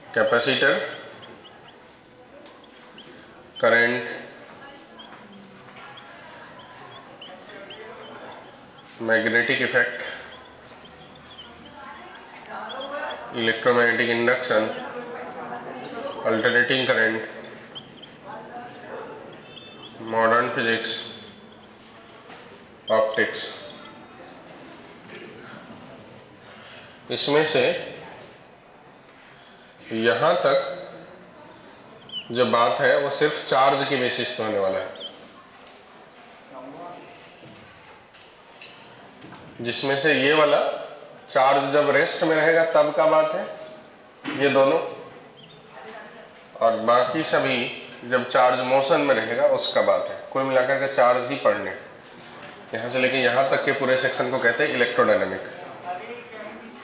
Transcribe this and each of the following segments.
Capacitor, current, magnetic effect, electromagnetic induction, alternating current, modern physics, optics. इसमें से यहां तक जो बात है वो सिर्फ चार्ज के बेसिस पे होने वाला है, जिसमें से ये वाला चार्ज जब रेस्ट में रहेगा तब का बात है ये दोनों, और बाकी सभी जब चार्ज मोशन में रहेगा उसका बात है। कुल मिलाकर के चार्ज ही पढ़ने, यहाँ से लेके यहाँ तक के पूरे सेक्शन को कहते हैं इलेक्ट्रोडायनेमिक।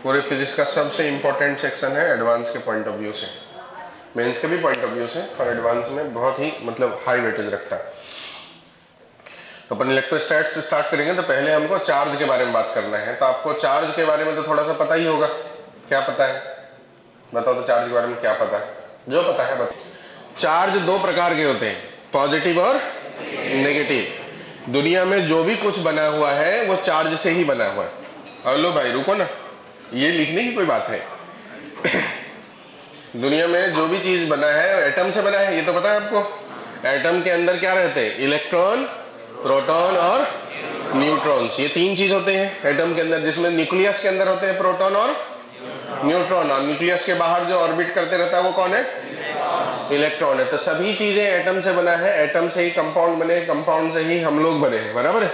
पूरे फिजिक्स का सबसे इम्पोर्टेंट सेक्शन है एडवांस के पॉइंट ऑफ व्यू से, मेंस के भी पॉइंट ऑफ व्यू से, और एडवांस में बहुत ही मतलब हाई वेटेज रखता है। तो अपन इलेक्ट्रोस्टैट्स से स्टार्ट करेंगे तो पहले हमको चार्ज के बारे में बात करना है। तो आपको चार्ज के बारे में तो थोड़ा सा पता ही होगा, क्या पता है बताओ तो, चार्ज के बारे में क्या पता है? जो पता है बताओ। चार्ज दो प्रकार के होते हैं, पॉजिटिव और नेगेटिव। दुनिया में जो भी कुछ बना हुआ है वो चार्ज से ही बना हुआ है। हेलो भाई रुको ना, ये लिखने की कोई बात है। दुनिया में जो भी चीज बना है एटम से बना है, ये तो पता है आपको। एटम के अंदर क्या रहते हैं? इलेक्ट्रॉन, प्रोटॉन और न्यूट्रॉन्स, ये तीन चीज होते हैं एटम के अंदर, जिसमें न्यूक्लियस के अंदर होते हैं प्रोटॉन और न्यूट्रॉन, और न्यूक्लियस के बाहर जो ऑर्बिट करते रहता है वो कौन है? इलेक्ट्रॉन है। तो सभी चीजें एटम से बना है, एटम से ही कंपाउंड बने, कंपाउंड से ही हम लोग बने हैं, बराबर है।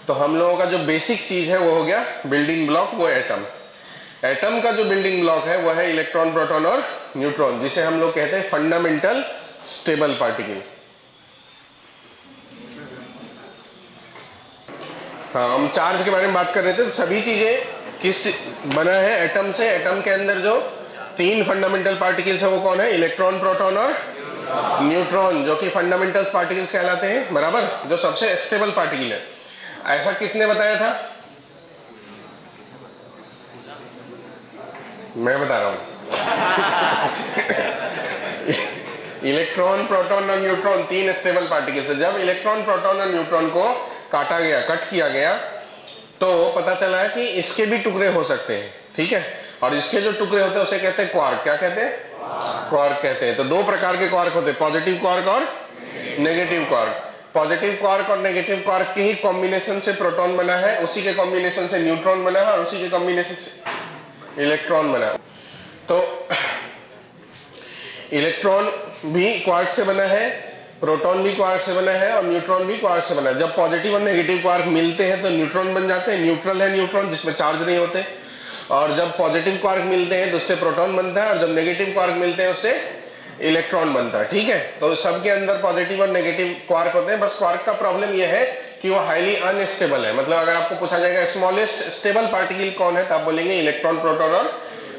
तो हम लोगों का जो बेसिक चीज है वो हो गया बिल्डिंग ब्लॉक, वो एटम। एटम का जो बिल्डिंग ब्लॉक है वो है इलेक्ट्रॉन, प्रोटॉन और न्यूट्रॉन, जिसे हम लोग कहते हैं फंडामेंटल स्टेबल पार्टिकल। हाँ, हम चार्ज के बारे में बात कर रहे थे। तो सभी चीजें किस बना है? एटम से। एटम के अंदर जो तीन फंडामेंटल पार्टिकल्स है वो कौन है? इलेक्ट्रॉन, प्रोटॉन और न्यूट्रॉन, जो कि फंडामेंटल पार्टिकल्स कहलाते हैं, बराबर, जो सबसे स्टेबल पार्टिकल है। ऐसा किसने बताया था? मैं बता रहा हूं। इलेक्ट्रॉन, प्रोटॉन और न्यूट्रॉन तीन स्टेबल पार्टिकल्स है। जब इलेक्ट्रॉन, प्रोटॉन और न्यूट्रॉन को काटा गया, कट किया गया, तो पता चला है कि इसके भी टुकड़े हो सकते हैं, ठीक है। और इसके जो टुकड़े होते हैं उसे कहते हैं क्वार्क। क्या कहते हैं? क्वार्क कहते हैं। तो दो प्रकार के क्वार्क होते हैं, पॉजिटिव क्वार्क और नेगेटिव क्वार्क। पॉजिटिव क्वार्क और नेगेटिव क्वार्क के ही कॉम्बिनेशन से प्रोटॉन बना है, उसी के कॉम्बिनेशन से न्यूट्रॉन बना है, और उसी के कॉम्बिनेशन से इलेक्ट्रॉन बना है। तो इलेक्ट्रॉन भी क्वार्क से बना है, प्रोटॉन भी क्वार्क से बना है, और न्यूट्रॉन भी क्वार्क से बना है। जब पॉजिटिव और नेगेटिव क्वार्क मिलते हैं तो न्यूट्रॉन बन जाते हैं। न्यूट्रल है न्यूट्रॉन, जिसमें चार्ज नहीं होते। और जब पॉजिटिव क्वार्क मिलते हैं तो उससे प्रोटॉन बनता है, और जब नेगेटिव क्वार्क मिलते हैं उससे इलेक्ट्रॉन बनता है, ठीक है। तो सबके अंदर पॉजिटिव और नेगेटिव क्वार्क होते हैं। बस क्वार्क का प्रॉब्लम यह है कि वो हाईली अनस्टेबल है। मतलब अगर आपको पूछा जाएगा स्मॉलेस्ट स्टेबल पार्टिकल कौन है, तो आप बोलेंगे इलेक्ट्रॉन, प्रोटॉन और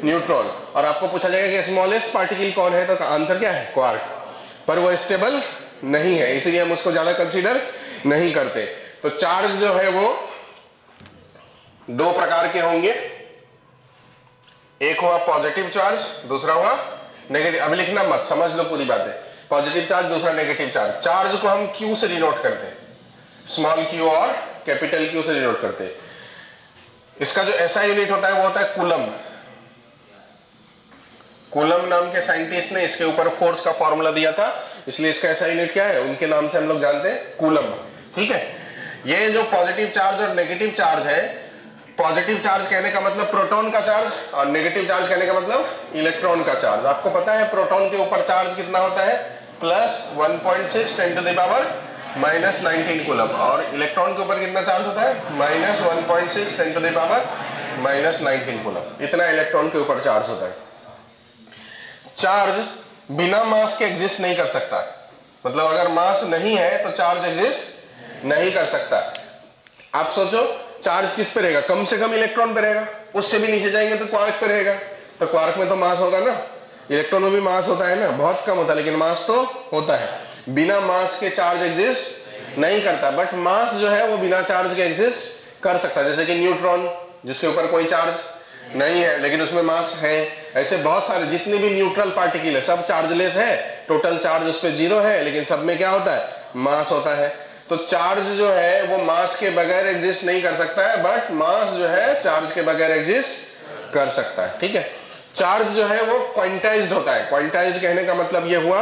न्यूट्रॉन। और आपको पूछा जाएगा कि स्मॉलेस्ट पार्टिकल कौन है, तो आंसर क्या है? क्वार्क। पर वो स्टेबल नहीं है, इसलिए हम उसको ज्यादा कंसीडर नहीं करते। तो चार्ज जो है वो दो प्रकार के होंगे, एक हुआ पॉजिटिव चार्ज, दूसरा हुआ नेगेटिव। अभी लिखना मत, समझ लो पूरी बात है। पॉजिटिव चार्ज, दूसरा नेगेटिव चार्ज। चार्ज को हम क्यू से डिनोट करते हैं, स्मॉल क्यू और कैपिटल क्यू से डिनोट करते हैं। इसका जो ऐसा यूनिट होता है वो होता है कूलम। कूलम नाम के साइंटिस्ट ने इसके ऊपर फोर्स का फॉर्मूला दिया था, इसलिए इसका ऐसा यूनिट क्या है, उनके नाम से हम लोग जानते हैं, कूलम, ठीक है। ये जो पॉजिटिव चार्ज और नेगेटिव चार्ज है, पॉजिटिव चार्ज कहने का मतलब प्रोटॉन का चार्ज, और नेगेटिव चार्ज कहने का मतलब इलेक्ट्रॉन का चार्ज। आपको पता है प्रोटॉन के ऊपर चार्ज कितना होता है? प्लस 1.6 × 10⁻⁻19 कूलम, और इलेक्ट्रॉन के ऊपर कितना चार्ज होता है? -1.6 × 10⁻⁻19 कूलम। इतना इलेक्ट्रॉन के ऊपर चार्ज होता है। चार्ज बिना मास के एग्जिस्ट नहीं कर सकता, मतलब अगर मास नहीं है तो चार्ज एग्जिस्ट नहीं कर सकता। आप सोचो चार्ज किस पे रहेगा? कम से कम इलेक्ट्रॉन पे रहेगा, उससे भी नीचे जाएंगे तो क्वार्क पे रहेगा। तो क्वार्क में तो मास होगा ना, इलेक्ट्रॉन में भी मास होता है ना, बहुत कम होता है लेकिन मास तो होता है। बिना मास के चार्ज एग्जिस्ट नहीं करता, बट मास जो है वो बिना चार्ज के एग्जिस्ट कर सकता है। जैसे कि न्यूट्रॉन, जिसके ऊपर कोई चार्ज नहीं है, लेकिन उसमें मास है। ऐसे बहुत सारे जितने भी न्यूट्रल पार्टिकल है सब चार्जलेस है, टोटल चार्ज उस पर 0 है, लेकिन सब में क्या होता है, मास होता है। तो चार्ज जो है वो मास के बगैर एग्जिस्ट नहीं कर सकता है, बट मास जो है चार्ज के बगैर एग्जिस्ट कर सकता है। ठीक है, चार्ज जो है वो क्वांटाइज्ड होता है। क्वांटाइज्ड कहने का मतलब ये हुआ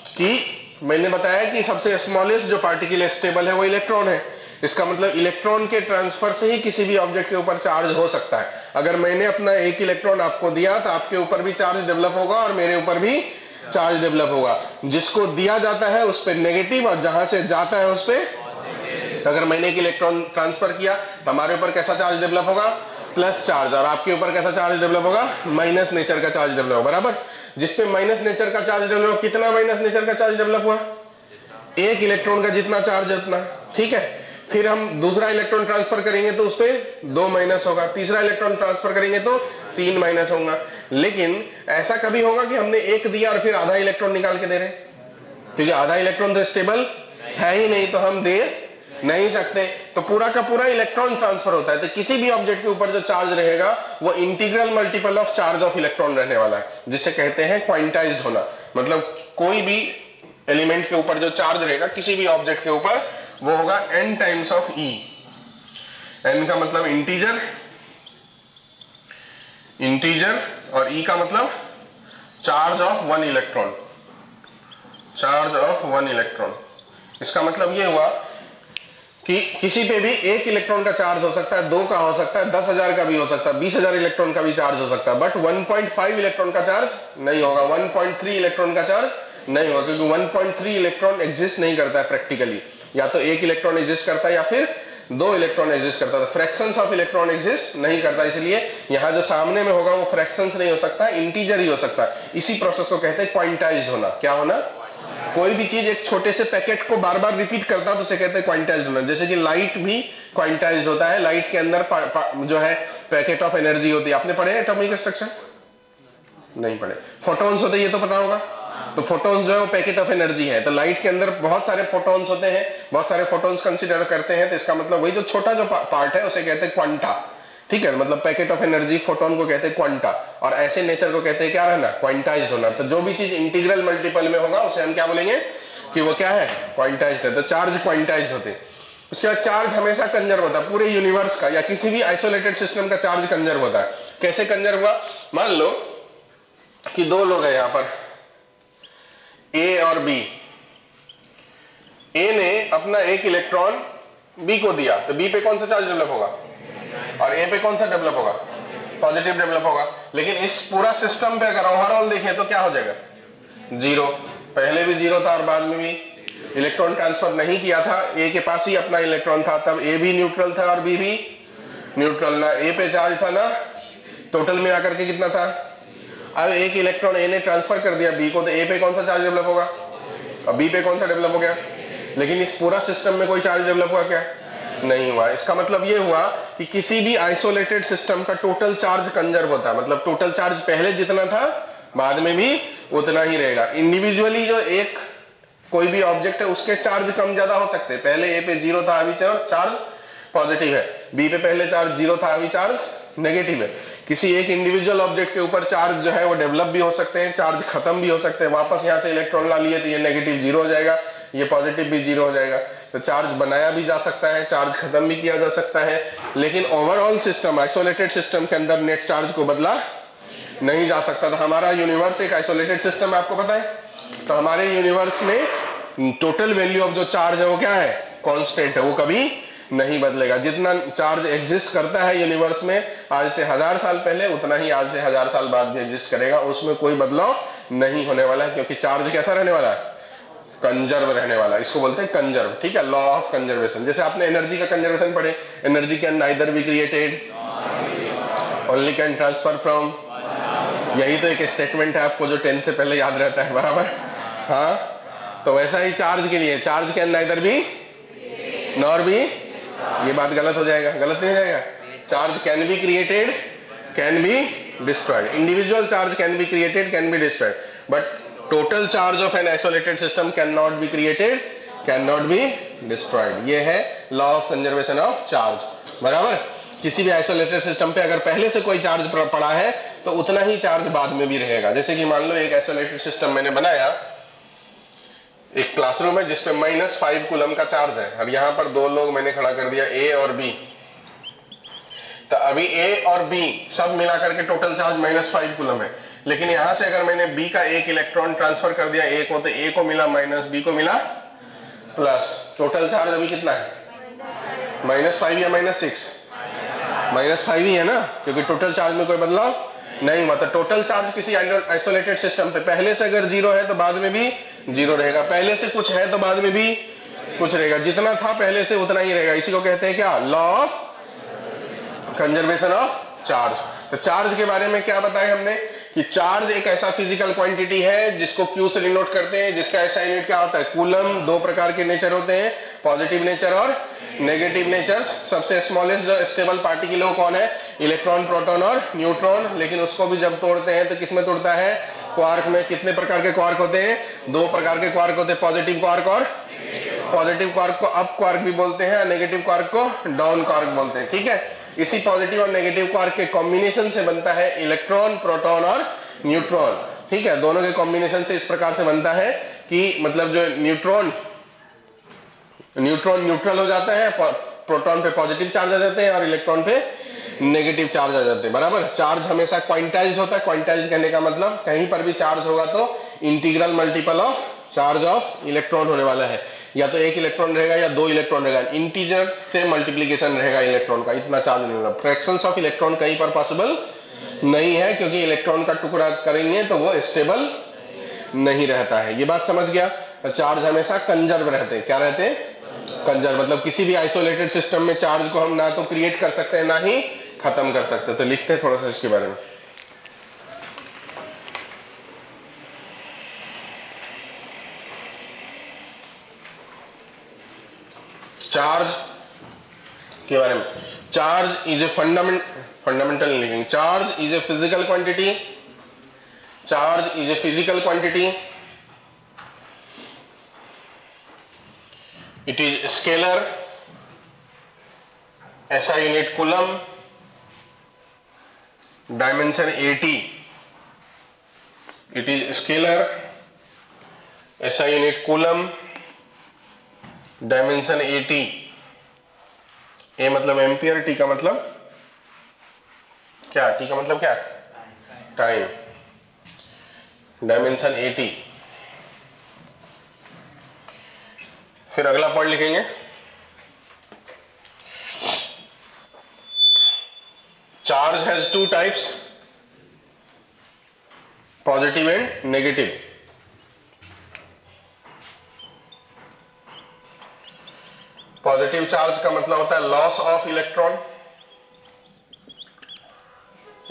कि मैंने बताया कि सबसे स्मॉलेस्ट जो पार्टिकल स्टेबल है वो इलेक्ट्रॉन है। इसका मतलब इलेक्ट्रॉन के ट्रांसफर से ही किसी भी ऑब्जेक्ट के ऊपर चार्ज हो सकता है। अगर मैंने अपना एक इलेक्ट्रॉन आपको दिया तो आपके ऊपर भी चार्ज डेवलप होगा और मेरे ऊपर भी चार्ज डेवलप होगा। जिसको दिया जाता है उस पर नेगेटिव और जहां से जाता है उस पर, तो अगर मैंने एक इलेक्ट्रॉन ट्रांसफर किया तो हमारे ऊपर कैसा चार्ज डेवलप होगा, प्लस चार्ज, और आपके ऊपर कैसा चार्ज डेवलप होगा, माइनस नेचर का चार्ज डेवलप होगा। बराबर, जिसपे माइनस नेचर का चार्ज डेवलप, कितना माइनस नेचर का चार्ज डेवलप हुआ, एक इलेक्ट्रॉन का जितना चार्ज उतना। ठीक है, फिर हम दूसरा इलेक्ट्रॉन ट्रांसफर करेंगे तो उस पर 2 माइनस होगा, तीसरा इलेक्ट्रॉन ट्रांसफर करेंगे तो 3 माइनस होगा। लेकिन ऐसा कभी होगा कि हमने एक दिया और फिर आधा इलेक्ट्रॉन निकाल के दे रहे, क्योंकि आधा इलेक्ट्रॉन तो स्टेबल है ही नहीं, तो हम दे नहीं सकते। तो पूरा का पूरा इलेक्ट्रॉन ट्रांसफर होता है। तो किसी भी ऑब्जेक्ट के ऊपर जो चार्ज रहेगा वो integral multiple of charge of electron रहने वाला है, जिसे कहते हैं क्वांटाइज्ड होना। मतलब कोई भी एलिमेंट के ऊपर जो चार्ज रहेगा किसी भी ऑब्जेक्ट के ऊपर वो होगा n times of e। n का मतलब इंटीजर, और e का मतलब charge of 1 electron, charge of 1 electron. इसका मतलब ये हुआ कि किसी पे भी एक इलेक्ट्रॉन का चार्ज हो सकता है, 2 का हो सकता है, 10,000 का भी हो सकता है, 20,000 इलेक्ट्रॉन का भी चार्ज हो सकता है, बट 1.5 इलेक्ट्रॉन का चार्ज नहीं होगा, 1.3 इलेक्ट्रॉन का चार्ज नहीं होगा, क्योंकि 1.3 इलेक्ट्रॉन एग्जिस्ट नहीं करता है प्रैक्टिकली। या तो एक इलेक्ट्रॉन एग्जिस्ट करता है या फिर 2 इलेक्ट्रॉन एग्जिस्ट करता है। फ्रैक्शंस ऑफ इलेक्ट्रॉन एग्जिस्ट नहीं करता, इसलिए यहां जो सामने में होगा वो फ्रैक्शंस नहीं हो सकता, इंटीजर ही हो सकता है। इसी प्रोसेस को कहते हैं क्वांटाइज्ड होना। क्या होना, कोई भी चीज एक छोटे से पैकेट को बार बार रिपीट करता है तो उसे कहते हैं क्वांटाइज्ड होना। जैसे कि लाइट भी क्वांटाइज्ड होता है, लाइट के अंदर जो है पैकेट ऑफ एनर्जी होती है। आपने पढ़े एटॉमिक स्ट्रक्चर? नहीं पढ़े। फोटॉन्स होते हैं, ये तो पता होगा। तो फोटॉन्स जो है वो पैकेट ऑफ एनर्जी है। तो लाइट के अंदर बहुत सारे फोटॉन्स होते हैं, बहुत सारे फोटॉन्स कंसीडर करते हैं। तो इसका मतलब वही जो छोटा जो पार्ट है उसे कहते हैं क्वांटा। ठीक है, मतलब पैकेट ऑफ एनर्जी फोटोन को कहते हैं क्वांटा, और ऐसे नेचर को कहते हैं क्या रहना, क्वांटाइज्ड होना। तो जो भी चीज इंटीग्रल मल्टीपल में होगा उसे हम क्या बोलेंगे कि वो क्या है, क्वांटाइज्ड है। तो चार्ज क्वांटाइज्ड होते हैं। उसके बाद चार्ज हमेशा कंजर्व होता है। पूरे यूनिवर्स का या किसी भी आइसोलेटेड सिस्टम का चार्ज कंजर्व होता है। कैसे कंजर्व हुआ, मान लो कि 2 लोग हैं यहां पर, ए और बी। ए ने अपना एक इलेक्ट्रॉन बी को दिया, तो बी पे कौन सा चार्ज डेवलप होगा, और ए पे कौन सा डेवलप होगा, पॉजिटिव डेवलप होगा। लेकिन इस पूरा सिस्टम पे अगर ओवरऑल देखें तो क्या हो जाएगा, 0। पहले भी 0 था और बाद में भी। इलेक्ट्रॉन ट्रांसफर नहीं किया था, ए के पास ही अपना इलेक्ट्रॉन था, तब ए भी न्यूट्रल था और बी भी न्यूट्रल। ना ए पे चार्ज था ना, टोटल मिला करके कितना था। अब एक इलेक्ट्रॉन ए ने ट्रांसफर कर दिया बी को, तो ए पे कौन सा चार्ज डेवलप होगा, और बी पे कौन सा डेवलप हो गया। लेकिन इस पूरा सिस्टम में कोई चार्ज डेवलप हुआ क्या, नहीं हुआ। इसका मतलब ये हुआ कि किसी भी आइसोलेटेड सिस्टम का टोटल चार्ज कंजर्व होता है। मतलब टोटल चार्ज पहले जितना था बाद में भी उतना ही रहेगा। इंडिविजुअली जो एक कोई भी ऑब्जेक्ट है उसके चार्ज कम ज्यादा हो सकते हैं। पहले ए पे 0 था, अभी चार्ज पॉजिटिव है। बी पे पहले चार्ज 0 था, अभी चार्ज नेगेटिव है। किसी एक इंडिविजुअल ऑब्जेक्ट के ऊपर चार्ज जो है वो डेवलप भी हो सकते हैं, चार्ज खत्म भी हो सकते हैं। वापस यहाँ से इलेक्ट्रॉन ला लिए तो ये नेगेटिव 0 हो जाएगा, ये पॉजिटिव भी 0 हो जाएगा। तो चार्ज बनाया भी जा सकता है, चार्ज खत्म भी किया जा सकता है। लेकिन ओवरऑल सिस्टम, आइसोलेटेड सिस्टम के अंदर नेट चार्ज को बदला नहीं जा सकता। तो हमारा यूनिवर्स एक आइसोलेटेड सिस्टम है, आपको पता है। तो हमारे यूनिवर्स में टोटल वैल्यू ऑफ जो चार्ज है वो क्या है, कांस्टेंट है, वो कभी नहीं बदलेगा। जितना चार्ज एग्जिस्ट करता है यूनिवर्स में आज से 1000 साल पहले, उतना ही आज से 1000 साल बाद भी एग्जिस्ट करेगा। उसमें कोई बदलाव नहीं होने वाला है, क्योंकि चार्ज कैसा रहने वाला है, कंजर्व रहने वाला। इसको बोलते हैं कंजर्व। ठीक है, लॉ ऑफ कंजर्वेशन। जैसे आपने एनर्जी का कंजर्वेशन पढ़े, energy can neither be created, only can transfer from. यही तो एक स्टेटमेंट है आपको जो 10 से पहले याद रहता है, बराबर। हाँ, तो वैसा ही चार्ज के लिए, charge can neither be nor be, ये बात गलत हो जाएगा, गलत नहीं हो जाएगा। Charge can be created, can be destroyed. Individual charge can be created, can be destroyed, but total charge of an isolated system cannot be created, cannot be destroyed। ये है law of conservation of charge, बराबर। किसी भी isolated system पे अगर पहले से कोई चार्ज पड़ा है तो उतना ही चार्ज बाद में भी रहेगा। जैसे कि मान लो एक आइसोलेटेड सिस्टम मैंने बनाया, एक क्लासरूम है जिसपे -5 कूलम का चार्ज है, और यहाँ पर दो लोग मैंने खड़ा कर दिया ए और बी, तो अभी ए और बी सब मिला करके टोटल चार्ज -5 कूलम है। लेकिन यहां से अगर मैंने बी का एक इलेक्ट्रॉन ट्रांसफर कर दिया ए को, तो ए को मिला माइनस, बी को मिला प्लस, टोटल चार्ज अभी कितना है? -5 या -6? -5 ही है ना, क्योंकि टोटल चार्ज में कोई बदलाव नहीं हुआ। तो टोटल चार्ज किसी आइसोलेटेड सिस्टम पे पहले से अगर 0 है तो बाद में भी 0 रहेगा, पहले से कुछ है तो बाद में भी कुछ रहेगा, जितना था पहले से उतना ही रहेगा। इसी को कहते हैं क्या? Law of conservation of charge. तो चार्ज के बारे में क्या बताया हमने कि चार्ज एक ऐसा फिजिकल क्वांटिटी है जिसको Q से डिनोट करते हैं, जिसका ऐसा यूनिट क्या होता है? कूलम। दो प्रकार के नेचर होते हैं, पॉजिटिव नेचर और नेगेटिव नेचर। सबसे स्मॉलेस्ट जो स्टेबल पार्टिकल हो कौन है? इलेक्ट्रॉन, प्रोटॉन और न्यूट्रॉन। लेकिन उसको भी जब तोड़ते हैं तो किसमें तोड़ता है? क्वार्क में। कितने प्रकार के क्वार्क होते हैं? 2 प्रकार के क्वार्क होते हैं, पॉजिटिव क्वार्क और पॉजिटिव क्वार्क को अप क्वार्क भी बोलते हैं, नेगेटिव क्वार्क को डाउन क्वार्क बोलते हैं। ठीक है, इसी पॉजिटिव और नेगेटिव क्वार्क के कॉम्बिनेशन से बनता है इलेक्ट्रॉन, प्रोटॉन और न्यूट्रॉन। ठीक है, दोनों के कॉम्बिनेशन से इस प्रकार से बनता है कि मतलब जो न्यूट्रॉन न्यूट्रल हो जाता है, प्रोटॉन पे पॉजिटिव चार्ज आ जाते हैं और इलेक्ट्रॉन पे नेगेटिव चार्ज आ जाते हैं। बराबर। चार्ज हमेशा क्वांटाइज्ड होता है। क्वांटाइज्ड कहने का मतलब कहीं पर भी चार्ज होगा तो integral multiple of charge of electron होने वाला है, या तो 1 इलेक्ट्रॉन रहेगा या 2 इलेक्ट्रॉन रहेगा। इंटीजर से मल्टीप्लीकेशन रहेगा इलेक्ट्रॉन का, इतना चार्ज नहीं होगा। फ्रैक्शंस ऑफ इलेक्ट्रॉन कहीं पर पॉसिबल नहीं है, क्योंकि इलेक्ट्रॉन का टुकड़ा करेंगे तो वो स्टेबल नहीं रहता है। ये बात समझ गया? चार्ज हमेशा कंजर्व रहते हैं। क्या रहते हैं? कंजर्व। मतलब किसी भी आइसोलेटेड सिस्टम में चार्ज को हम ना तो क्रिएट कर सकते हैं ना ही खत्म कर सकते हैं। तो लिखते हैं थोड़ा सा इसके बारे में। चार्ज के बारे में। चार्ज इज ए फंडामेंटल लिखेंगे। Charge is a physical quantity. Charge is a physical quantity. It is scalar. SI unit coulomb. Dimension 80। It is scalar. SI unit coulomb. Dimension 80। A मतलब एम्पियर, टी का मतलब क्या? T का मतलब क्या? Time. Dimension 80। फिर अगला पॉइंट लिखेंगे। Charge has 2 types, positive and negative. Positive charge का मतलब होता है loss of electron,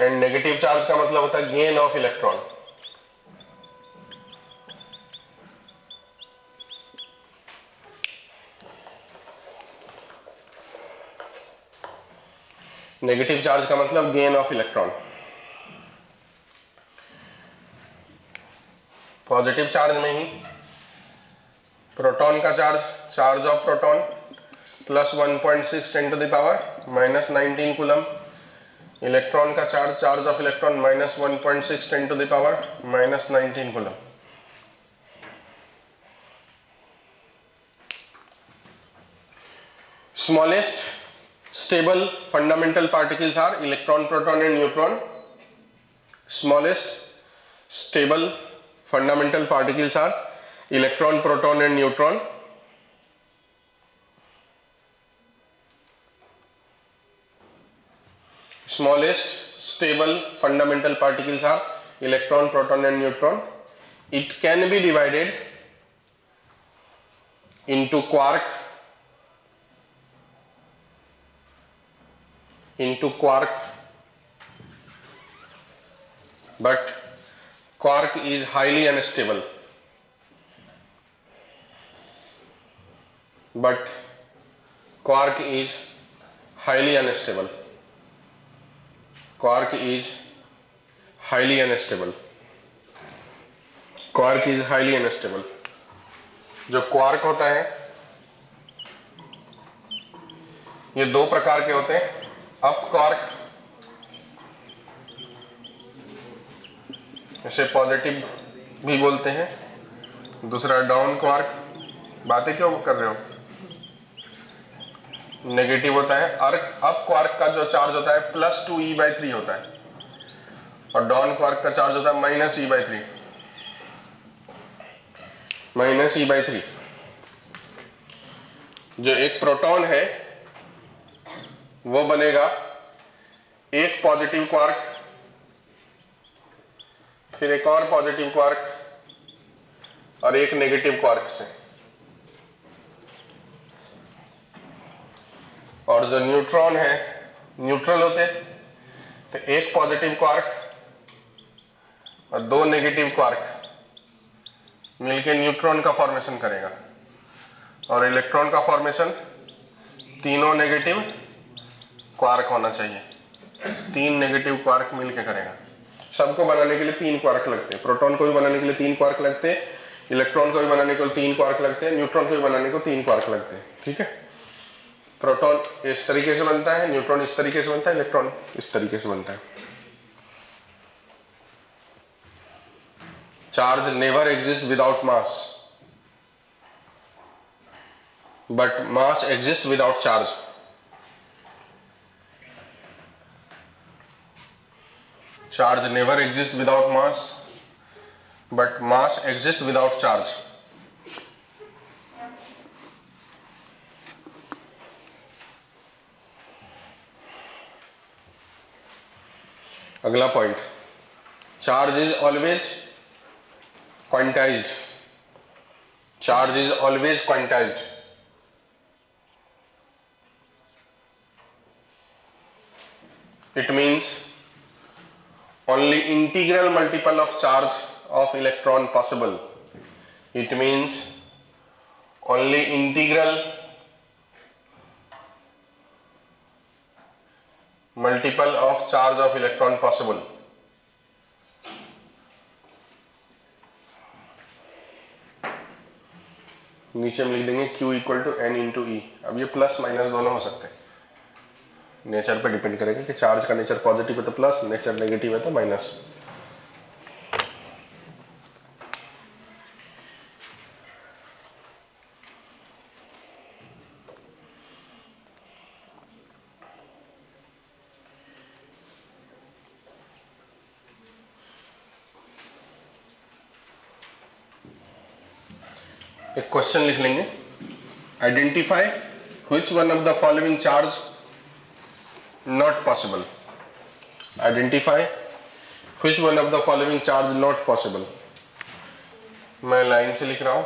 and negative charge का मतलब होता है gain of electron. Negative charge का मतलब gain of electron. Positive charge में ही प्रोटॉन का charge of proton +1.6 × 10⁻⁻19 coulomb. Electron का चार्ज ऑफ इलेक्ट्रॉन -1.6 × 10⁻⁻19 कूलम। Smallest stable fundamental particles are electron, proton and neutron. Smallest stable fundamental particles are electron, proton and neutron. Smallest stable fundamental particles are electron, proton and neutron. It can be divided into quark, but quark is highly unstable. Quark is highly unstable. Quark is highly unstable. Quark is highly unstable. जो quark होता है ये 2 प्रकार के होते हैं, up quark, इसे positive भी बोलते हैं, दूसरा डाउन क्वार्क, बातें क्यों कर रहे हो, नेगेटिव होता है। अप क्वार्क का जो चार्ज होता है +2e/3 होता है और डाउन क्वार्क का चार्ज होता है -e/3, -e/3। जो एक प्रोटॉन है वो बनेगा एक पॉजिटिव क्वार्क, फिर एक और पॉजिटिव क्वार्क और एक नेगेटिव क्वार्क से। और जो न्यूट्रॉन है न्यूट्रल होते, तो एक पॉजिटिव क्वार्क और दो नेगेटिव क्वार्क मिलके न्यूट्रॉन का फॉर्मेशन करेगा। और इलेक्ट्रॉन का फॉर्मेशन तीनों नेगेटिव क्वार्क होना चाहिए, 3 नेगेटिव क्वार्क मिलके करेगा। सबको बनाने के लिए 3 क्वार्क लगते हैं, प्रोटॉन को भी बनाने के लिए 3 क्वार्क लगते हैं, इलेक्ट्रॉन को भी बनाने के लिए 3 क्वार्क लगते हैं, न्यूट्रॉन को भी बनाने को 3 क्वार्क लगते हैं। ठीक है, प्रोटॉन इस तरीके से बनता है, न्यूट्रॉन इस तरीके से बनता है, इलेक्ट्रॉन इस तरीके से बनता है। Charge never exist without mass, but mass exists without charge. Charge never exists without mass, but mass exists without charge. अगला point, charge is always quantized, charge is always quantized. It means only integral multiple of charge of electron possible. It means only integral multiple of charge of electron possible. नीचे हम लिख देंगे Q = N × E। अब ये plus minus दोनों हो सकते हैं, नेचर पे डिपेंड करेगा कि चार्ज का नेचर पॉजिटिव है तो प्लस, नेचर नेगेटिव है तो माइनस। एक क्वेश्चन लिख लेंगे, identify which one of the following charge not possible. Identify which one of the following charge not possible. मैं लाइन से लिख रहा हूं,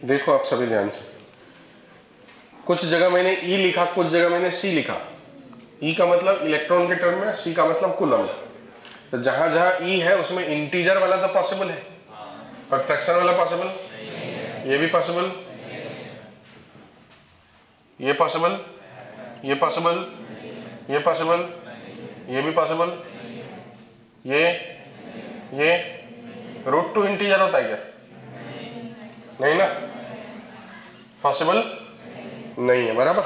देखो आप सभी ध्यान से, कुछ जगह मैंने E लिखा, कुछ जगह मैंने C लिखा। E का मतलब इलेक्ट्रॉन के टर्म में, C का मतलब कूलम। तो जहां जहां E है उसमें इंटीजर वाला तो पॉसिबल है, पर फ्रैक्शन वाला पॉसिबल, ये भी पॉसिबल, ये पॉसिबल, ये पॉसिबल, ये पॉसिबल, ये भी पॉसिबल, ये √2 इंटीजर होता है क्या? नहीं ना, पॉसिबल नहीं है, बराबर।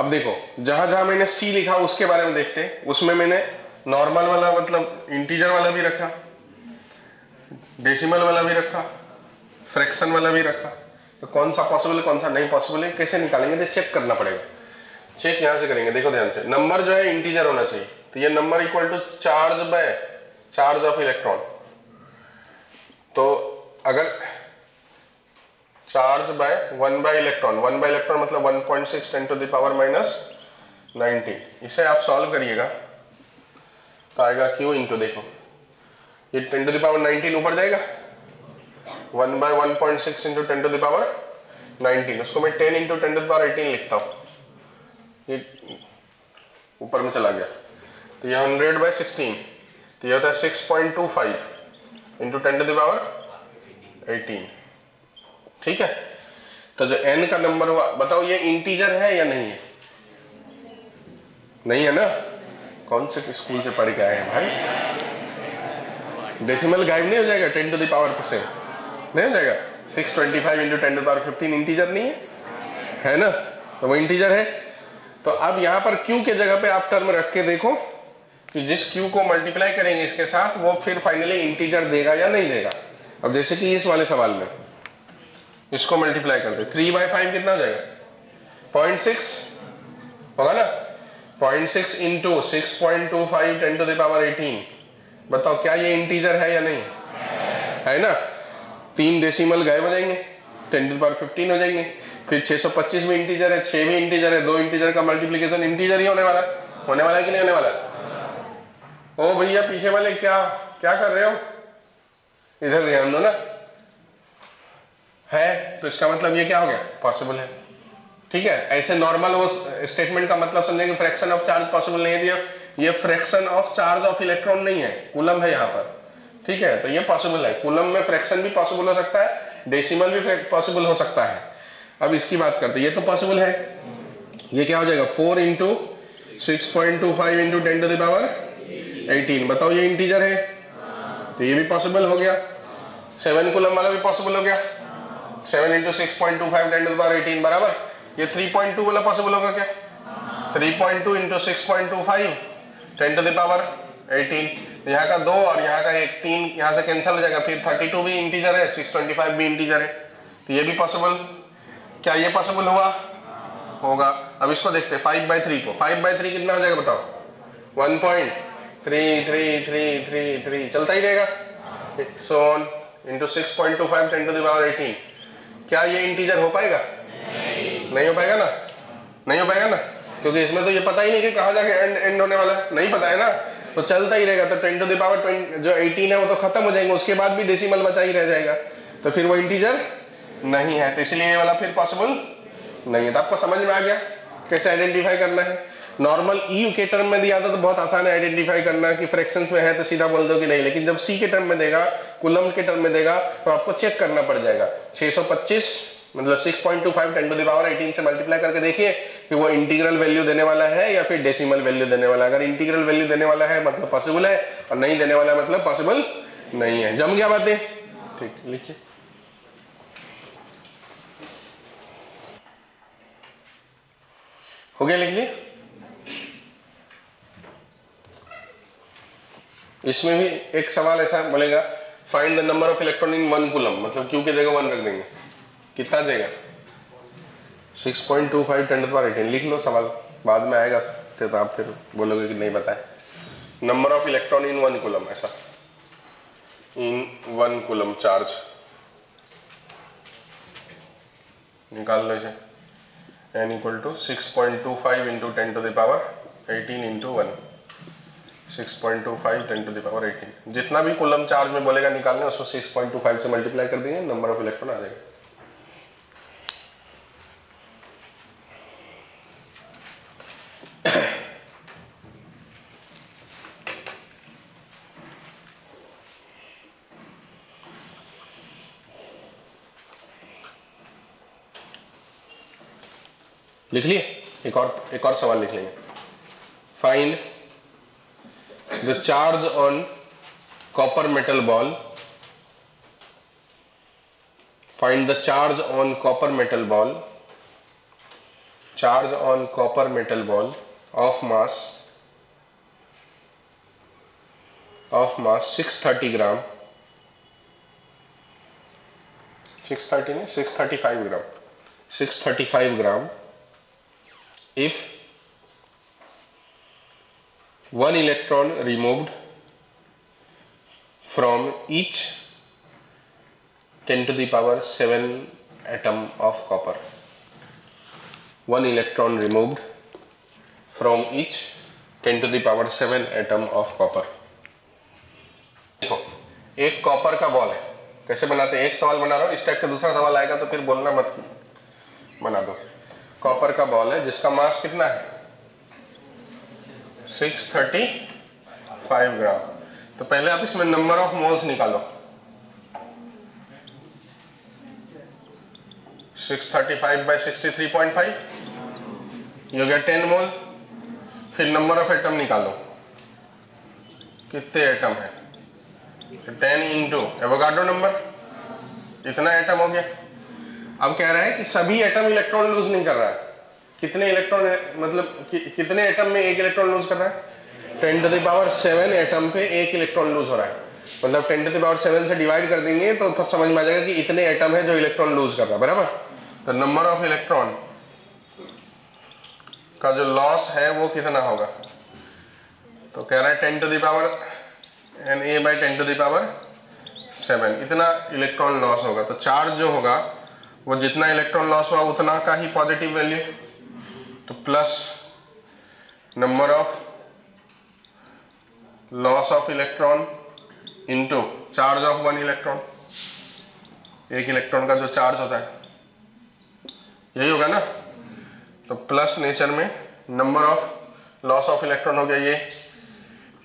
अब देखो जहां जहां मैंने C लिखा उसके बारे में देखते हैं। उसमें मैंने नॉर्मल वाला मतलब इंटीजर वाला भी रखा, डेसिमल वाला भी रखा, फ्रैक्शन वाला भी रखा। तो कौन सा पॉसिबल है कौन सा नहीं पॉसिबल है कैसे निकालेंगे, तो चेक करना पड़ेगा। चेक यहां से करेंगे, देखो ध्यान से। नंबर जो है इंटीजर होना चाहिए, तो ये number equal to charge by charge of electron. तो अगर charge by 1 by electron, 1 by electron मतलब 1.6 10 टू द पावर -19, इसे आप सॉल्व करिएगा तो आएगा Q इंटू, देखो ये 10 टू द पावर 19 ऊपर जाएगा, 1 by 1.6 into 10 to the power 19, उसको मैं 10 इंटू 10 टू द पावर 18 लिखता हूँ, ये ऊपर में चला गया। तो ये 100 बाय 16, तो ये होता है 6.25 इंटू 10 टू द पावर 18। ठीक है, तो जो n का नंबर हुआ, बताओ ये इंटीजर है या नहीं है? नहीं है ना? कौन से स्कूल से पढ़ के आए हैं भाई? डेसिमल गायब नहीं हो जाएगा 10 टू द पावर से? नहीं हो जाएगा। 625 into 10 to the power 15 integer नहीं है ना? तो वो इंटीजर है। तो अब यहाँ पर Q के जगह पे आप टर्म रख के देखो कि जिस Q को मल्टीप्लाई करेंगे इसके साथ वो फिर फाइनली इंटीजर देगा या नहीं देगा। अब जैसे कि इस वाले सवाल में इसको मल्टीप्लाई करते, 3 बाई 5 कितना हो जाएगा? 0.6 होगा ना? 0.6 इंटू 6.25 10 टू द पावर 18। बताओ क्या ये इंटीजर है या नहीं है? ना? 3 डेसिमल गायब हो जाएंगे, 10 टू द पावर 15 हो जाएंगे। फिर 625 भी इंटीजर है, 6 भी इंटीजर है, 2 इंटीजर का मल्टीप्लीकेशन इंटीजर ही होने वाला है कि नहीं होने वाला? ओ भैया पीछे वाले क्या कर रहे हो? इधर ध्यान दो ना। है तो इसका मतलब ये क्या हो गया? पॉसिबल है। ठीक है, ऐसे नॉर्मल वो स्टेटमेंट का मतलब समझेंगे फ्रैक्शन ऑफ चार्ज पॉसिबल नहीं है, ये fraction of charge of electron नहीं है, कूलम है यहाँ पर। ठीक है, तो ये पॉसिबल है। कूलम में फ्रैक्शन भी पॉसिबल हो सकता है, डेसिमल भी पॉसिबल हो सकता है। अब इसकी बात करते हैं, ये तो पॉसिबल है। ये क्या हो जाएगा? 4 into 6.25 into 10 to the power 18। बताओ ये इंटीजर है, तो ये भी पॉसिबल हो गया। 7 कूलम वाला भी पॉसिबल हो गया। 7 इंटू 6.25 10 टू द पावर 18 बराबर। ये 3.2 वाला पॉसिबल होगा क्या? 3.2 इंटू 6.25 10 टू द पावर 18। यहाँ का 2 और यहाँ का 1, 3 यहाँ से कैंसिल हो जाएगा। फिर 32 भी इंटीजर है, 625 भी इंटीजर है, तो ये भी पॉसिबल। क्या ये पॉसिबल हुआ? होगा। अब इसको देखते हैं 5 बाई 3 को। 5 बाई 3 कितना हो जाएगा बताओ? 1.3333 चलता ही रहेगा। So on into 6.25 10 to the power 18। क्या ये इंटीजर हो पाएगा? नहीं हो पाएगा ना? नहीं हो पाएगा ना, क्योंकि इसमें तो ये पता ही नहीं कि कहाँ जाके एंड होने वाला है, नहीं पता है ना, तो चलता ही रहेगा। तो 10 टू द पावर 20 जो 18 है वो तो खत्म हो जाएंगे, उसके बाद भी डेसिमल बचा ही रह जाएगा, तो फिर वो इंटीजर नहीं है। तो इसलिए ये वाला फिर पॉसिबल नहीं है। तो आपको समझ में आ गया कैसे आइडेंटिफाई करना है। नॉर्मल ई के टर्म में दिया था तो बहुत आसान है आइडेंटिफाई करना कि फ्रैक्शंस में है तो सीधा बोल दो कि नहीं, लेकिन जब सी के टर्म में देगा, कूलम के टर्म में देगा, तो आपको चेक करना पड़ जाएगा। 625 मतलब 6.25 10 टू द पावर 18 से मल्टीप्लाई करके देखिए कि वो इंटीग्रल वैल्यू देने वाला है या फिर डेसिमल वैल्यू देने वाला है। अगर इंटीग्रल वैल्यू देने वाला है मतलब पॉसिबल है, और नहीं देने वाला है मतलब पॉसिबल नहीं है। जम गया बातें? ठीक, लिखिए। हो गया, लिख लिए। इसमें भी एक सवाल ऐसा बोलेगा, find the number of electron in 1 coulomb, मतलब क्यू की जगह 1 रख देंगे, कितना देगा? 6.25 10 टू द पावर 18। लिख लो सवाल, बाद में आएगा तो आप फिर बोलोगे कि नहीं बताए। Number of electron in 1 coulomb, ऐसा इन 1 कूलम चार्ज निकाल लो इसे। n equal to 6.25 into 10 to the power 18 into 1, 6.25 10 to the power 18। जितना भी कूलम चार्ज में बोलेगा निकालना, उसको 6.25 से मल्टीप्लाई कर देंगे, नंबर ऑफ इलेक्ट्रॉन आ जाएगा। लिख लिए? एक और सवाल लिख लेंगे। Find the charge on copper metal ball, find the charge on copper metal ball charge on copper metal ball of mass 630 gram, 630 नहीं 635 ग्राम, 635 ग्राम if one electron removed from each 10 to the power 7 atom of copper, one electron removed from each 10 to the power 7 atom of copper। देखो एक copper का ball है, कैसे बनाते हैं, एक सवाल बना रहा हूं, इस टाइप का दूसरा सवाल आएगा तो फिर बोलना मत, बना दो। कॉपर का बॉल है जिसका मास कितना है 635 ग्राम। तो पहले आप इसमें नंबर ऑफ मोल्स निकालो, 635 by 63.5 ये हो गया 10 मोल। फिर नंबर ऑफ एटम निकालो, कितने एटम है, 10 इंटू एवोगाड्रो नंबर, इतना एटम हो गया। अब कह रहा है कि सभी एटम इलेक्ट्रॉन लूज नहीं कर रहा है, कितने इलेक्ट्रॉन मतलब कितने एटम में एक इलेक्ट्रॉन लूज कर रहा है, 10 to the power 7 एटम पे एक इलेक्ट्रॉन लूज हो रहा है। मतलब 10 to the power 7 से डिवाइड कर देंगे तो समझ में आ जाएगा कि इतने एटम है जो इलेक्ट्रॉन लूज कर रहा है, बराबर। तो नंबर ऑफ इलेक्ट्रॉन का जो लॉस है वो कितना होगा, तो कह रहा है 10 to the power Na by 10 to the power 7 इतना इलेक्ट्रॉन लॉस होगा। तो चार्ज जो होगा वो जितना इलेक्ट्रॉन लॉस हुआ उतना का ही पॉजिटिव वैल्यू, तो plus number of loss of electron into charge of one electron, एक इलेक्ट्रॉन का जो चार्ज होता है यही होगा ना। तो प्लस नेचर में number of loss of electron हो गया ये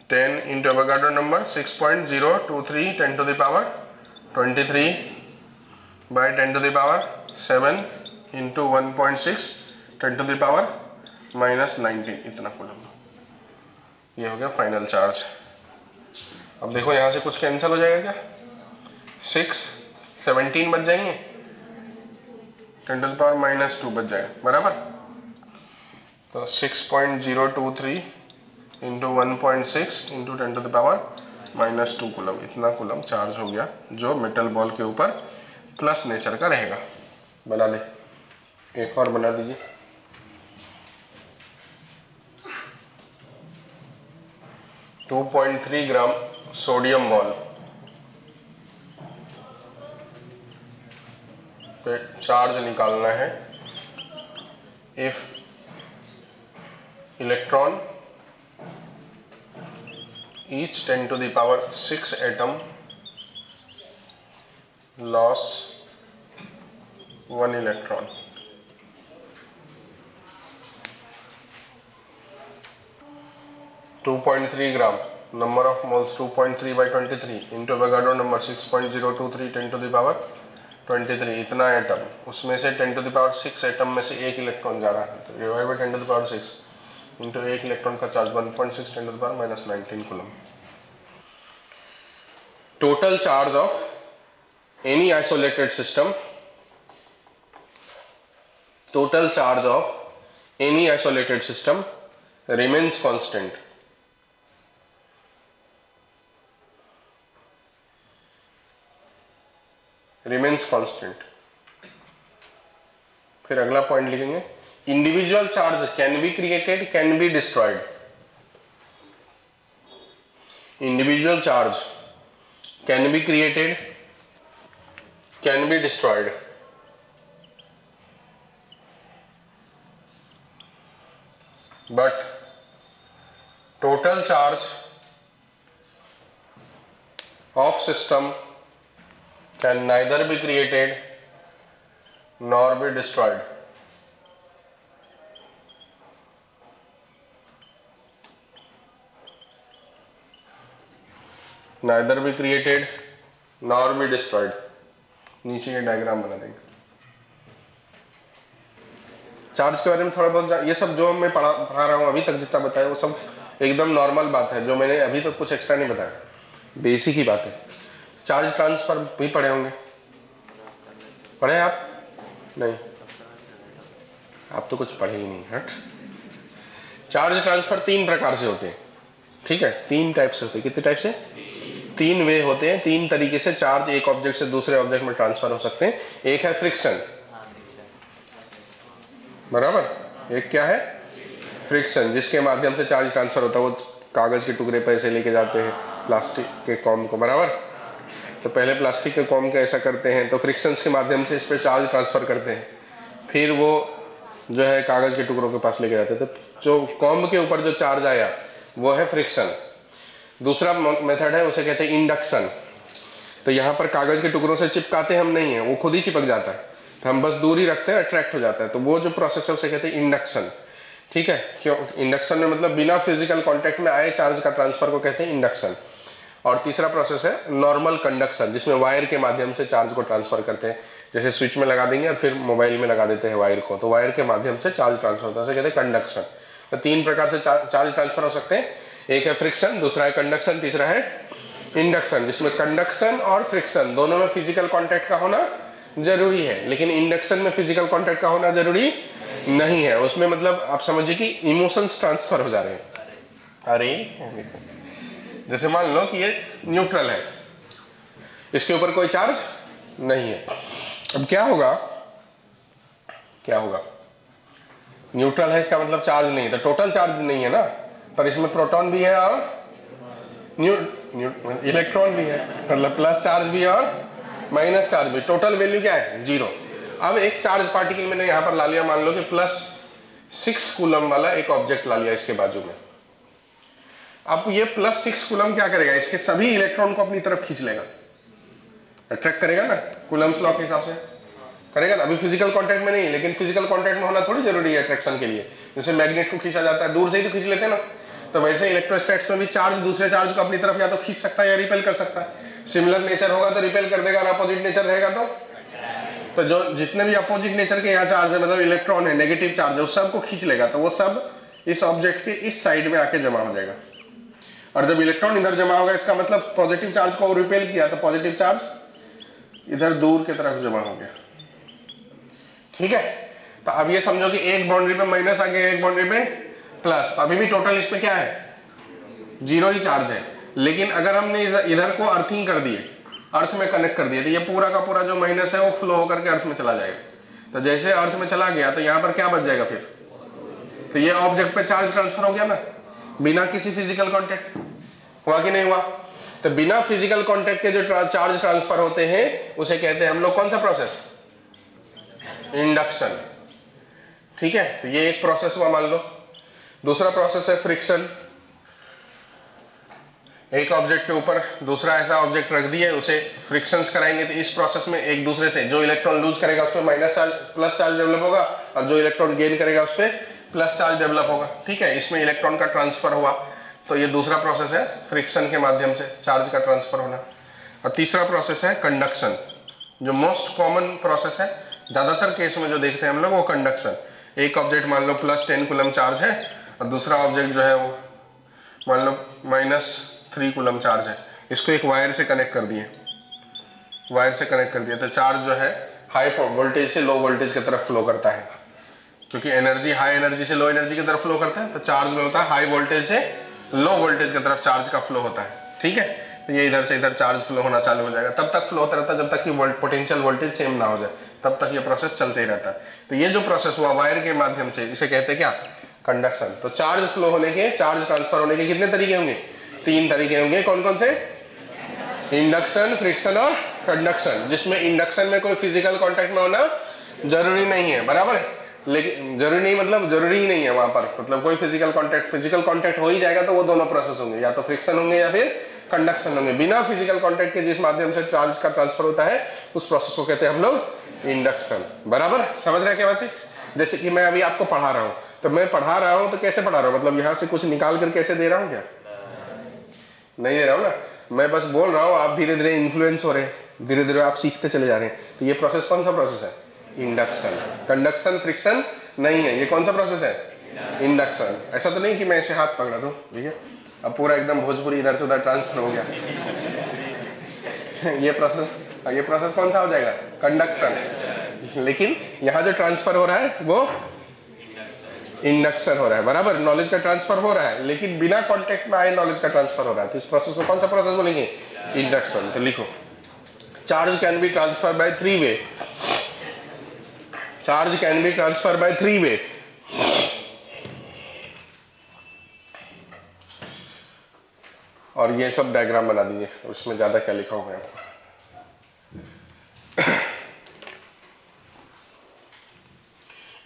10 into Avogadro number 6.023 10 to the power 23 by 10 to the power 7 into 1.6 10 to the power -19 इतना कूलम। ये हो गया फाइनल चार्ज। अब देखो यहाँ से कुछ कैंसिल हो जाएगा क्या, 6 17 बच जाएंगे, 10 to the power -2 बच जाएगा, बराबर। तो 6.023 into 1.6 into 10 to the power -2 coulomb, इतना कूलम चार्ज हो गया जो मेटल बॉल के ऊपर प्लस नेचर का रहेगा। बना ले, एक और बना दीजिए। टू 2.3 ग्राम सोडियम बॉल पे चार्ज निकालना है। If electron each 10 to the power 6 atom loss 1 electron, (2.3 gram number of moles 2.3 by 23 into Avogadro number 6.023 10 to the power 23 इतना एटम, उसमें से 10 to the power 6 एटम में से एक इलेक्ट्रॉन जा रहा है, तो divide by 10 to the power 6 into एक इलेक्ट्रॉन का charge 1.6 10 to the power -19 coulomb. Total charge of any isolated system, total charge of any isolated system remains constant फिर अगला पॉइंट लिखेंगे, individual charge can be created can be destroyed, individual charge can be created can be destroyed, but total charge of system can neither be created nor be destroyed. Neither be created nor be destroyed। नीचे ये diagram बना देंगे। Charge के बारे में थोड़ा बहुत ये सब जो मैं पढ़ा रहा हूँ अभी तक जितना बताया वो सब एकदम नॉर्मल बात है, जो मैंने अभी तक कुछ एक्स्ट्रा नहीं बताया, बेसिक ही बात है। चार्ज ट्रांसफर भी पढ़े होंगे, पढ़े आप नहीं? आप तो कुछ पढ़े ही नहीं। हट। चार्ज ट्रांसफर 3 प्रकार से होते हैं, ठीक है, 3 टाइप से होते हैं। कितने टाइप से? 3 वे होते हैं, 3 तरीके से चार्ज एक ऑब्जेक्ट से दूसरे ऑब्जेक्ट में ट्रांसफर हो सकते हैं। एक है फ्रिक्शन, बराबर। एक क्या है? फ्रिक्शन, जिसके माध्यम से चार्ज ट्रांसफर होता है। वो कागज के टुकड़े पे ऐसे लेके जाते हैं प्लास्टिक के कॉम को, बराबर। तो पहले प्लास्टिक के कॉम के ऐसा करते हैं, तो फ्रिक्शंस के माध्यम से इस पर चार्ज ट्रांसफर करते हैं, फिर वो जो है कागज के टुकड़ों के पास लेके जाते हैं। तो जो कॉम के ऊपर जो चार्ज आया वो है फ्रिक्शन। दूसरा मेथड है, उसे कहते हैं इंडक्शन। तो यहाँ पर कागज के टुकड़ों से चिपकाते हम नहीं है, वो खुद ही चिपक जाता है, तो हम बस दूर ही रखते हैं, अट्रैक्ट हो जाता है। तो वो जो प्रोसेस है उसे कहते हैं इंडक्शन, ठीक है। क्यों इंडक्शन में? मतलब बिना फिजिकल कांटेक्ट में आए चार्ज का ट्रांसफर को कहते हैं इंडक्शन। और तीसरा प्रोसेस है नॉर्मल कंडक्शन, जिसमें वायर के माध्यम से चार्ज को ट्रांसफर करते हैं। जैसे स्विच में लगा देंगे और फिर मोबाइल में लगा देते हैं वायर को, तो वायर के माध्यम से चार्ज ट्रांसफर होता है, उसे कहते हैं कंडक्शन। तो 3 प्रकार से चार्ज ट्रांसफर हो सकते हैं। एक है फ्रिक्शन, दूसरा है कंडक्शन, तीसरा है इंडक्शन, जिसमें कंडक्शन और फ्रिक्शन दोनों में फिजिकल कांटेक्ट का होना जरूरी है, लेकिन इंडक्शन में फिजिकल कांटेक्ट का होना जरूरी नहीं है। उसमें मतलब आप समझिए कि इमोशंस ट्रांसफर हो जा रहे हैं। अरे जैसे मान लो कि ये न्यूट्रल है, इसके ऊपर कोई चार्ज नहीं है। अब क्या होगा? क्या होगा? न्यूट्रल है, इसका मतलब चार्ज नहीं, तो टोटल चार्ज नहीं है ना, पर इसमें प्रोटॉन भी है और इलेक्ट्रॉन भी है, मतलब प्लस चार्ज भी है और माइनस चार्ज भी। टोटल वैल्यू क्या है? 0। अब एक चार्ज पार्टिकल मैंने यहाँ पर ला लिया, मान लो कि +6 कूलम वाला एक ऑब्जेक्ट ला लिया इसके बाजू में। अब ये +6 कूलम क्या करेगा? इसके सभी इलेक्ट्रॉन को अपनी तरफ खींच लेगा, अट्रैक्ट करेगा ना, कूलम्स लॉ के हिसाब से करेगा ना। अभी फिजिकल कांटेक्ट में नहीं, लेकिन फिजिकल कांटेक्ट में होना थोड़ी जरूरी है अट्रैक्शन के लिए। जैसे मैग्नेट को खींचा जाता है, दूर से ही तो खींच लेते हैं ना, तो वैसे इलेक्ट्रोस्टैट्स में भी चार्ज दूसरे चार्ज को अपनी तरफ या तो खींच सकता है या रिपेल कर सकता है। सिमिलर नेचर होगा तो रिपेल कर देगा, और अपोजिट नेचर रहेगा तो जो जितने भी अपोजिट नेचर के यहाँ चार्ज है, मतलब इलेक्ट्रॉन है, नेगेटिव चार्ज है, उस सब को खींच लेगा, तो वो सब इस ऑब्जेक्ट के इस साइड में आके जमा हो जाएगा। और जब इलेक्ट्रॉन इधर जमा होगा, इसका मतलब पॉजिटिव चार्ज को रिपेल किया, तो पॉजिटिव चार्ज इधर दूर की तरफ जमा हो गया, ठीक है। तो अब ये समझो कि एक बाउंड्री पे माइनस आ गया, एक बाउंड्री पे प्लस, तो अभी भी टोटल इसमें क्या है? 0 ही चार्ज है। लेकिन अगर हमने इधर को अर्थिंग कर दिए, अर्थ में कनेक्ट कर दिए, तो ये पूरा का पूरा जो माइनस है वो फ्लो होकर के अर्थ में चला जाएगा। तो जैसे अर्थ में चला गया, तो यहाँ पर क्या बच जाएगा फिर? तो ये ऑब्जेक्ट पे चार्ज ट्रांसफर हो गया ना, बिना किसी फिजिकल कांटेक्ट। हुआ कि नहीं हुआ? तो बिना फिजिकल कांटेक्ट के जो चार्ज ट्रांसफर होते हैं उसे कहते हैं हम लोग कौन सा प्रोसेस? इंडक्शन, ठीक है। तो ये एक प्रोसेस हुआ, मान लो। दूसरा प्रोसेस है फ्रिक्शन। एक ऑब्जेक्ट के ऊपर दूसरा ऐसा ऑब्जेक्ट रख दिए, उसे फ्रिक्शंस कराएंगे, तो इस प्रोसेस में एक दूसरे से जो इलेक्ट्रॉन लूज करेगा उस पर minus charge plus charge develop होगा, और जो इलेक्ट्रॉन गेन करेगा उस पर प्लस चार्ज डेवलप होगा, ठीक है। इसमें इलेक्ट्रॉन का ट्रांसफर हुआ, तो ये दूसरा प्रोसेस है फ्रिक्शन के माध्यम से चार्ज का ट्रांसफर होना। और तीसरा प्रोसेस है कंडक्शन, जो मोस्ट कॉमन प्रोसेस है, ज्यादातर केस में जो देखते हैं हम लोग वो कंडक्शन। एक ऑब्जेक्ट मान लो +10 कूलम चार्ज है, और दूसरा ऑब्जेक्ट जो है वो मान लो -3 कूलम चार्ज है, इसको एक वायर से कनेक्ट कर दिए, वायर से कनेक्ट कर दिया, तो चार्ज जो है हाई वोल्टेज से लो वोल्टेज की तरफ फ्लो करता है, क्योंकि एनर्जी हाई एनर्जी से लो एनर्जी की तरफ फ्लो करता है, तो चार्ज में होता है हाई वोल्टेज से लो वोल्टेज की तरफ चार्ज का फ्लो होता है, ठीक है। तो ये इधर से इधर चार्ज फ्लो होना चालू हो जाएगा, तब तक फ्लो होता रहता है जब तक कि पोटेंशियल वोल्टेज सेम ना हो जाए, तब तक ये प्रोसेस चलते ही रहता है। तो ये जो प्रोसेस हुआ वायर के माध्यम से, इसे कहते हैं क्या? कंडक्शन। तो चार्ज फ्लो होने के, चार्ज ट्रांसफर होने के कितने तरीके होंगे? 3 तरीके होंगे। कौन कौन से? इंडक्शन, फ्रिक्शन और कंडक्शन, जिसमें इंडक्शन में कोई फिजिकल कांटेक्ट में होना जरूरी नहीं है, बराबर है। लेकिन जरूरी नहीं मतलब जरूरी ही नहीं है वहां पर, मतलब कोई फिजिकल कांटेक्ट हो ही जाएगा तो वो दोनों प्रोसेस होंगे, या तो फ्रिक्शन होंगे या फिर कंडक्शन होंगे। बिना फिजिकल कांटेक्ट के जिस माध्यम से चार्ज का ट्रांसफर होता है उस प्रोसेस को कहते हैं हम लोग इंडक्शन, बराबर। समझ रहे हैं क्या बात है? जैसे कि मैं अभी आपको पढ़ा रहा हूँ, तो मैं पढ़ा रहा हूँ तो कैसे पढ़ा रहा हूँ? मतलब यहाँ से कुछ निकाल कर कैसे दे रहा हूँ? क्या नहीं दे रहा हूँ ना, मैं बस बोल रहा हूँ, आप धीरे धीरे इन्फ्लुएंस हो रहे हैं, धीरे धीरे आप सीखते चले जा रहे हैं। तो ये प्रोसेस कौन सा प्रोसेस है? इंडक्शन। कंडक्शन फ्रिक्शन नहीं है, ये कौन सा प्रोसेस है? इंडक्शन। ऐसा तो नहीं कि मैं ऐसे हाथ पकड़ा दूं, ठीक है, अब पूरा एकदम भोजपुरी इधर से उधर ट्रांसफर हो गया। ये प्रोसेस कौन सा हो जाएगा? कंडक्शन। लेकिन यहाँ जो ट्रांसफर हो रहा है वो इंडक्शन हो रहा है, बराबर, नॉलेज का ट्रांसफर हो रहा है, लेकिन बिना कांटेक्ट में आए नॉलेज का ट्रांसफर हो रहा है। तो इस प्रोसेस को कौन सा प्रोसेस बोलेंगे? इंडक्शन। तो लिखो, charge can be transfer by 3 way, charge can be transfer by 3 वे। और ये सब डायग्राम बना दीजिए, उसमें ज्यादा क्या लिखा हुआ है।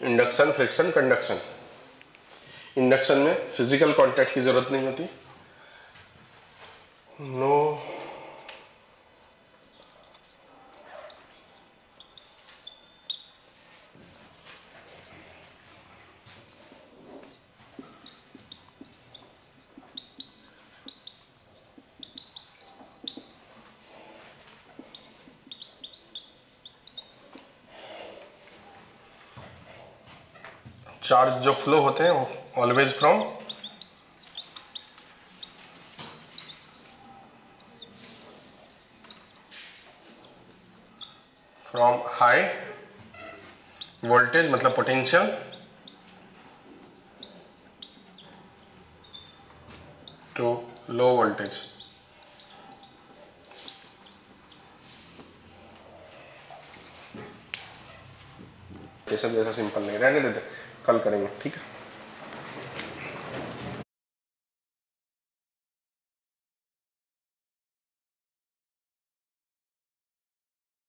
Induction, friction, conduction. इंडक्शन में फिजिकल कांटेक्ट की जरूरत नहीं होती, नो चार्ज जो फ्लो होते हैं वो ऑलवेज फ्रॉम हाई वोल्टेज, मतलब पोटेंशियल, टू लो वोल्टेज। ये सब जैसा सिंपल नहीं, रहने देते, कल करेंगे, ठीक है।